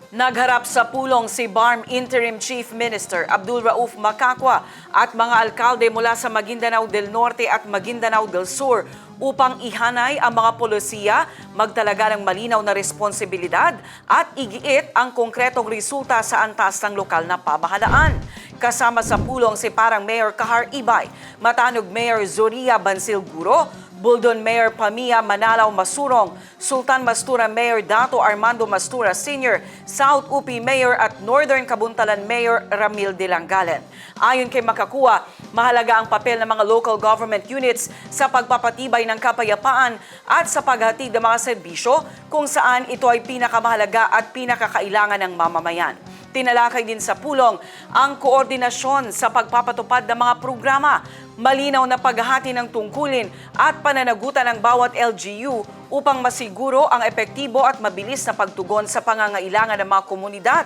Nagharap sa pulong si BARM Interim Chief Minister Abdul Rauf Macacua at mga alkalde mula sa Maguindanao del Norte at Maguindanao del Sur upang ihanay ang mga polisiya, magtalaga ng malinaw na responsibilidad at igiit ang konkretong resulta sa antas ng lokal na pamahalaan. Kasama sa pulong si parang Mayor Kahar Ibay, Matanog Mayor Zoria Bansil Guro, Buldon Mayor Pamia Manalaw Masurong, Sultan Mastura Mayor Dato Armando Mastura Sr., South UP Mayor at Northern Kabuntalan Mayor Ramil Dilangalen. Ayon kay Macacua, mahalaga ang papel ng mga local government units sa pagpapatibay ng kapayapaan at sa paghatid ng mga serbisyo kung saan ito ay pinakamahalaga at pinakakailangan ng mamamayan. Tinalakay din sa pulong ang koordinasyon sa pagpapatupad ng mga programa, malinaw na paghahati ng tungkulin at pananagutan ng bawat LGU upang masiguro ang epektibo at mabilis na pagtugon sa pangangailangan ng mga komunidad.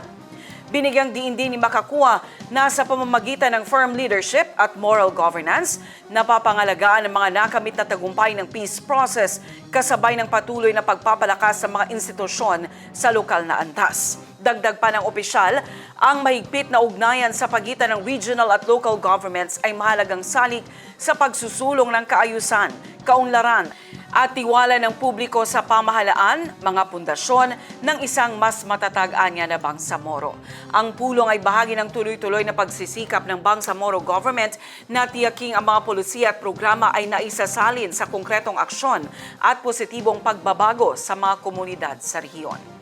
Binigyang diin din ni Macacua na sa pamamagitan ng firm leadership at moral governance, napapangalagaan ang mga nakamit na tagumpay ng peace process kasabay ng patuloy na pagpapalakas sa mga institusyon sa lokal na antas. Dagdag pa ng opisyal, ang mahigpit na ugnayan sa pagitan ng regional at local governments ay mahalagang salik sa pagsusulong ng kaayusan, kaunlaran at tiwala ng publiko sa pamahalaan, mga pundasyon ng isang mas matatag anya na Bangsamoro. Ang pulong ay bahagi ng tuloy-tuloy na pagsisikap ng Bangsamoro government na tiyaking ang mga polisiya at programa ay naisasalin sa konkretong aksyon at positibong pagbabago sa mga komunidad sa rehiyon.